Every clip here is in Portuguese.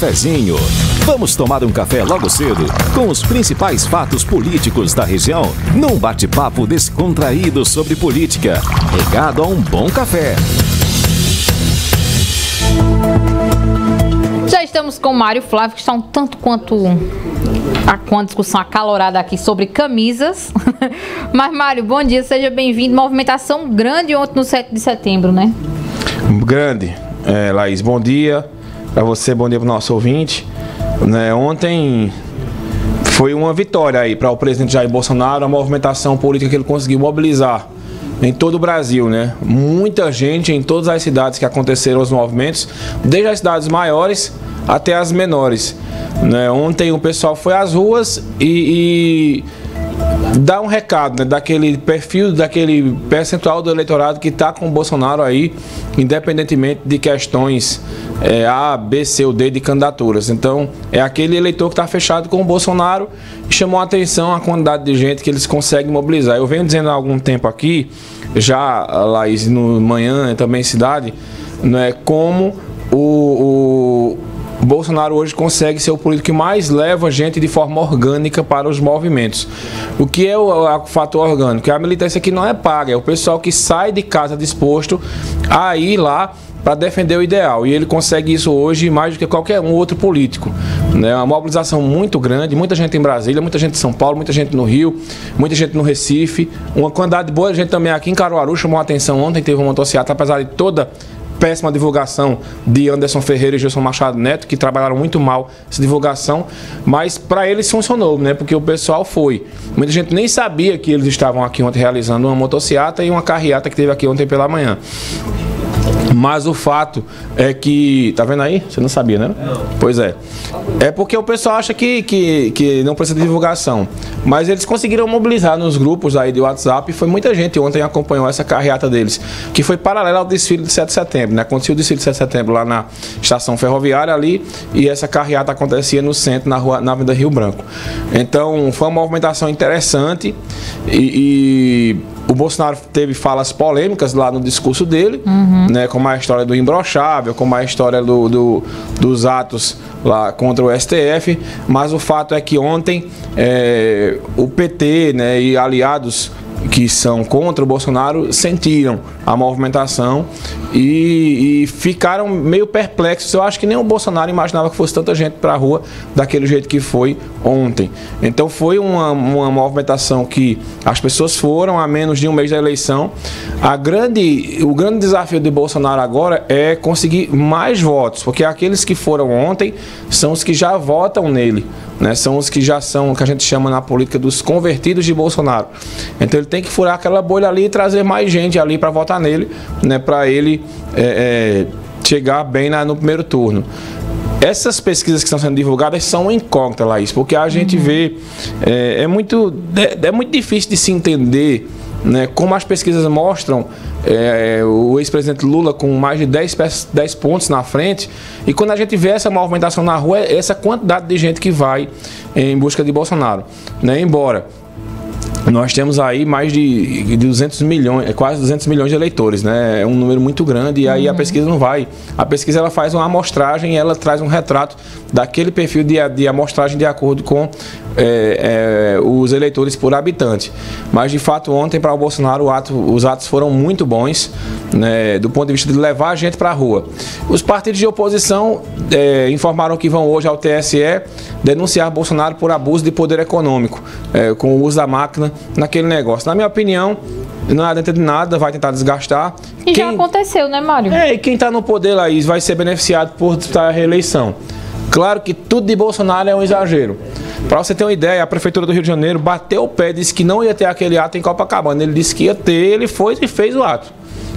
Cafezinho. Vamos tomar um café logo cedo com os principais fatos políticos da região, num bate-papo descontraído sobre política, regado a um bom café. Já estamos com o Mário Flávio, que está um tanto quanto com a discussão acalorada aqui sobre camisas. Mas, Mário, bom dia, seja bem-vindo. Movimentação grande ontem no 7 de setembro, né? Grande. Laís, bom dia para você, bom dia para o nosso ouvinte. Ontem foi uma vitória aí para o presidente Jair Bolsonaro, a movimentação política que ele conseguiu mobilizar em todo o Brasil, né? Muita gente em todas as cidades que aconteceram os movimentos, desde as cidades maiores até as menores, né? Ontem o pessoal foi às ruas e dá um recado, né, daquele perfil, daquele percentual do eleitorado que está com o Bolsonaro aí, independentemente de questões A, B, C ou D de candidaturas. Então, é aquele eleitor que está fechado com o Bolsonaro e chamou a atenção a quantidade de gente que eles conseguem mobilizar. Eu venho dizendo há algum tempo aqui, já, Laís, no Manhã, também cidade, né, como o Bolsonaro hoje consegue ser o político que mais leva gente de forma orgânica para os movimentos. O que é o fator orgânico? A militância que não é paga, é o pessoal que sai de casa disposto a ir lá para defender o ideal. E ele consegue isso hoje mais do que qualquer um outro político. É uma mobilização muito grande, muita gente em Brasília, muita gente em São Paulo, muita gente no Rio, muita gente no Recife. Uma quantidade boa de gente também aqui em Caruaru chamou a atenção ontem, teve uma motociata, apesar de toda péssima divulgação de Anderson Ferreira e Gilson Machado Neto, que trabalharam muito mal essa divulgação, mas para eles funcionou, né? Porque o pessoal foi. Muita gente nem sabia que eles estavam aqui ontem realizando uma motociata e uma carreata que teve aqui ontem pela manhã. Mas o fato é que... Tá vendo aí? Você não sabia, né? Não. Pois é. É porque o pessoal acha que não precisa de divulgação. Mas eles conseguiram mobilizar nos grupos aí de WhatsApp e foi muita gente ontem acompanhou essa carreata deles, que foi paralela ao desfile de 7 de setembro, né? Aconteceu o desfile de 7 de setembro lá na estação ferroviária ali e essa carreata acontecia no centro, na Avenida Rio Branco. Então foi uma movimentação interessante e o Bolsonaro teve falas polêmicas lá no discurso dele, né, como a história do imbrochável, como a história dos atos lá contra o STF, mas o fato é que ontem o PT, né, e aliados que são contra o Bolsonaro sentiram a movimentação e ficaram meio perplexos. Eu acho que nem o Bolsonaro imaginava que fosse tanta gente para a rua daquele jeito que foi ontem. Então foi uma movimentação que as pessoas foram a menos de um mês da eleição. O grande desafio de Bolsonaro agora é conseguir mais votos, porque aqueles que foram ontem são os que já votam nele, né? São os que já são o que a gente chama na política dos convertidos de Bolsonaro. Então ele tem que furar aquela bolha ali e trazer mais gente ali para votar nele, né, para ele chegar bem no primeiro turno. Essas pesquisas que estão sendo divulgadas são incógnitas, Laís, porque a gente vê, é muito difícil de se entender, né, como as pesquisas mostram o ex-presidente Lula com mais de 10 pontos na frente, e quando a gente vê essa movimentação na rua, é essa quantidade de gente que vai em busca de Bolsonaro, né, embora nós temos aí mais de 200 milhões, quase 200 milhões de eleitores, né? É um número muito grande e aí a pesquisa não vai. A pesquisa ela faz uma amostragem e ela traz um retrato daquele perfil de amostragem de acordo com os eleitores por habitante. Mas de fato ontem para o Bolsonaro os atos foram muito bons, né, do ponto de vista de levar a gente para a rua. Os partidos de oposição informaram que vão hoje ao TSE denunciar Bolsonaro por abuso de poder econômico, com o uso da máquina naquele negócio. Na minha opinião, não adianta de nada, vai tentar desgastar. E já aconteceu, né, Mário? E quem está no poder, Laís, vai ser beneficiado por disputar a reeleição. Claro que tudo de Bolsonaro é um exagero. Para você ter uma ideia, a Prefeitura do Rio de Janeiro bateu o pé, disse que não ia ter aquele ato em Copacabana. Ele disse que ia ter, ele foi e fez o ato.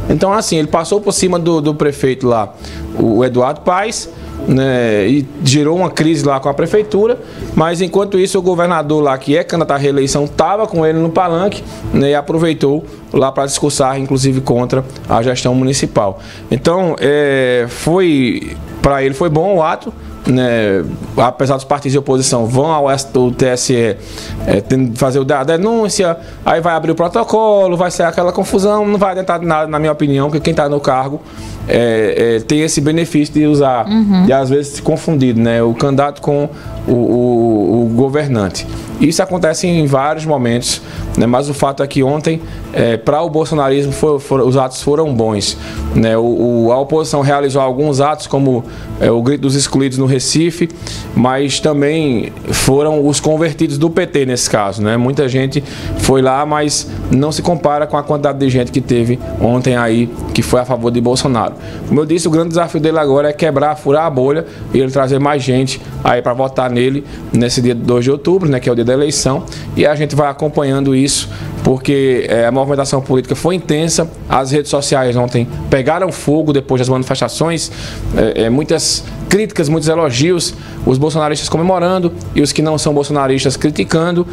Então, assim, ele passou por cima do prefeito lá, o Eduardo Paes, né, e gerou uma crise lá com a prefeitura, mas enquanto isso o governador lá, que é candidato à reeleição, estava com ele no palanque, né, e aproveitou lá para discursar, inclusive contra a gestão municipal. Então, para ele foi bom o ato, né, apesar dos partidos de oposição vão ao TSE fazer a denúncia, aí vai abrir o protocolo, vai ser aquela confusão, não vai adiantar nada, na minha opinião, porque quem está no cargo tem esse benefício de usar, e às vezes se confundido, né? O candidato com o governante. Isso acontece em vários momentos, né? Mas o fato é que ontem, para o bolsonarismo, os atos foram bons, né? A oposição realizou alguns atos, como o grito dos excluídos no Recife, mas também foram os convertidos do PT nesse caso, né? Muita gente foi lá, mas não se compara com a quantidade de gente que teve ontem aí, que foi a favor de Bolsonaro. Como eu disse, o grande desafio dele agora é quebrar, furar a bolha e ele trazer mais gente aí para votar nele nesse dia 2 de outubro, né, que é o dia da eleição, e a gente vai acompanhando isso, porque a movimentação política foi intensa, as redes sociais ontem pegaram fogo depois das manifestações, muitas críticas, muitos elogios, os bolsonaristas comemorando e os que não são bolsonaristas criticando,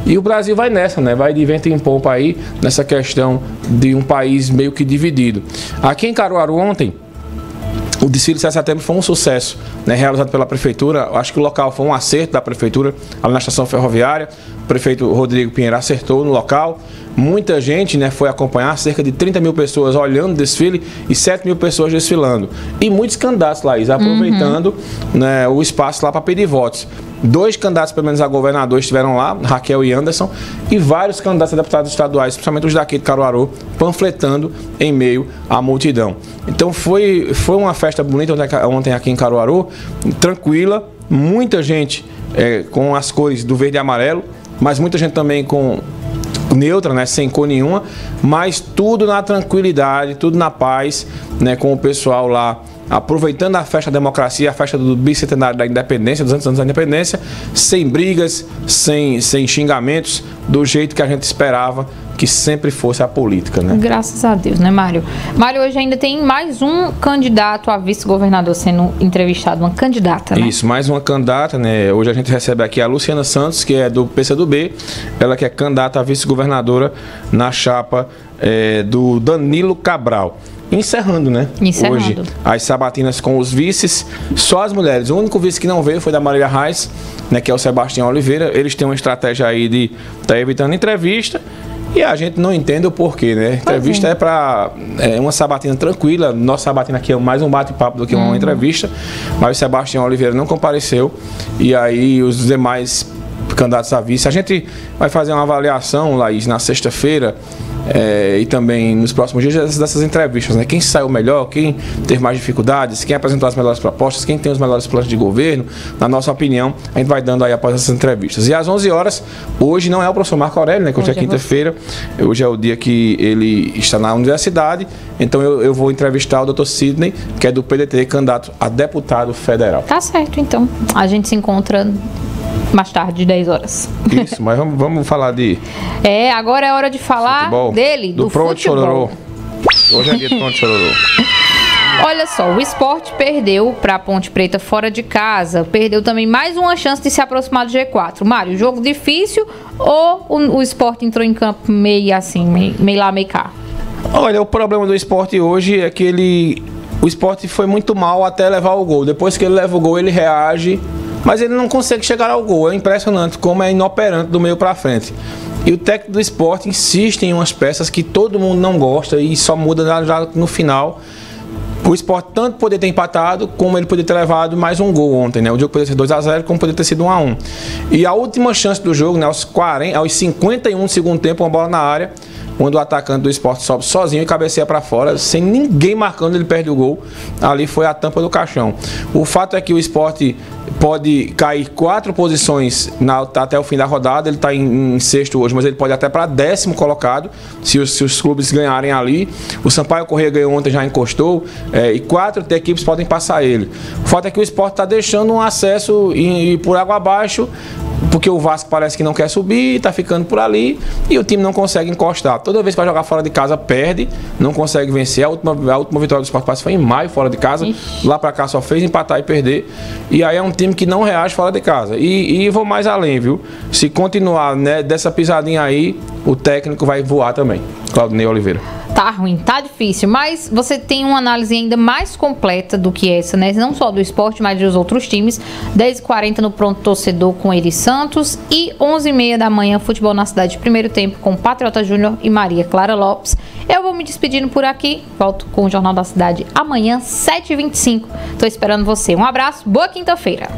e o Brasil vai nessa, né? Vai de vento em popa aí, nessa questão de um país meio que dividido. Aqui em Caruaru ontem, o desfile de 7 de setembro foi um sucesso, né, realizado pela prefeitura. Acho que o local foi um acerto da prefeitura, ali na estação ferroviária. O prefeito Rodrigo Pinheiro acertou no local. Muita gente, né, foi acompanhar, cerca de 30 mil pessoas olhando o desfile e 7 mil pessoas desfilando. E muitos candidatos, Laís, aproveitando, né, o espaço lá para pedir votos. 2 candidatos, pelo menos a governador, estiveram lá, Raquel e Anderson, e vários candidatos a deputados estaduais, principalmente os daqui de Caruaru, panfletando em meio à multidão. Então foi uma festa bonita ontem aqui em Caruaru, tranquila, muita gente com as cores do verde e amarelo, mas muita gente também com neutra, né, sem cor nenhuma, mas tudo na tranquilidade, tudo na paz, né, com o pessoal lá aproveitando a festa da democracia, a festa do bicentenário da independência, 200 anos da independência, sem brigas, sem xingamentos, do jeito que a gente esperava que sempre fosse a política, né? Graças a Deus, né, Mário? Mário, hoje ainda tem mais um candidato a vice-governador sendo entrevistado, uma candidata, né? Isso, mais uma candidata, né? Hoje a gente recebe aqui a Luciana Santos, que é do PCdoB, ela que é candidata a vice-governadora na chapa do Danilo Cabral. Encerrando, né? Encerrando. Hoje, as sabatinas com os vices, só as mulheres. O único vice que não veio foi da Marília Reis, né, que é o Sebastião Oliveira. Eles têm uma estratégia aí de estar evitando entrevista. E a gente não entende o porquê, né? Entrevista é para uma sabatina tranquila. Nossa sabatina aqui é mais um bate-papo do que uma entrevista. Mas o Sebastião Oliveira não compareceu. E aí os demais candidatos a vice. A gente vai fazer uma avaliação, Laís, na sexta-feira. E também nos próximos dias dessas entrevistas, né? Quem saiu melhor, quem teve mais dificuldades, quem apresentou as melhores propostas, quem tem os melhores planos de governo, na nossa opinião, a gente vai dando aí após essas entrevistas. E às 11 horas, hoje não é o professor Marco Aurélio, né? Que hoje é quinta-feira, hoje é o dia que ele está na universidade, então eu vou entrevistar o Dr. Sidney, que é do PDT, candidato a deputado federal. Tá certo, então. A gente se encontra mais tarde, 10 horas. Isso, mas vamos falar de... agora é hora de falar futebol, dele, do Pronto futebol. Chororô. Hoje é dia do Pronto Chororô. Olha só, o Sport perdeu para a Ponte Preta fora de casa. Perdeu também mais uma chance de se aproximar do G4. Mário, jogo difícil ou o Sport entrou em campo meio assim, meio lá, meio cá? Olha, o problema do Sport hoje é que o Sport foi muito mal até levar o gol. Depois que ele leva o gol, ele reage, mas ele não consegue chegar ao gol. É impressionante como é inoperante do meio para frente. E o técnico do Sport insiste em umas peças que todo mundo não gosta e só muda já no final. O Sport tanto poderia ter empatado, como ele poderia ter levado mais um gol ontem, né? O jogo poderia ser 2-0, como poderia ter sido 1-1. E a última chance do jogo, né, aos 51 do segundo tempo, uma bola na área, quando o atacante do Sport sobe sozinho e cabeceia para fora, sem ninguém marcando, ele perde o gol. Ali foi a tampa do caixão. O fato é que o Sport pode cair 4 posições até o fim da rodada. Ele está em sexto hoje, mas ele pode ir até para 10º colocado, se os clubes ganharem ali. O Sampaio Corrêa ganhou ontem, já encostou, e 4 equipes podem passar ele. O fato é que o Sport está deixando um acesso por água abaixo, porque o Vasco parece que não quer subir, está ficando por ali e o time não consegue encostar. Toda vez que vai jogar fora de casa, perde, não consegue vencer. A última vitória do Sport foi em maio, fora de casa. Ixi. Lá para cá só fez empatar e perder. E aí é um time que não reage fora de casa. E vou mais além, viu? Se continuar, né, dessa pisadinha aí, o técnico vai voar também. Claudinei Oliveira. Tá ruim, tá difícil, mas você tem uma análise ainda mais completa do que essa, né? Não só do esporte, mas dos outros times. 10h40 no Pronto Torcedor com Eri Santos e 11h30 da manhã, Futebol na Cidade, primeiro tempo com Patriota Júnior e Maria Clara Lopes. Eu vou me despedindo por aqui, volto com o Jornal da Cidade amanhã, 7h25. Tô esperando você. Um abraço, boa quinta-feira.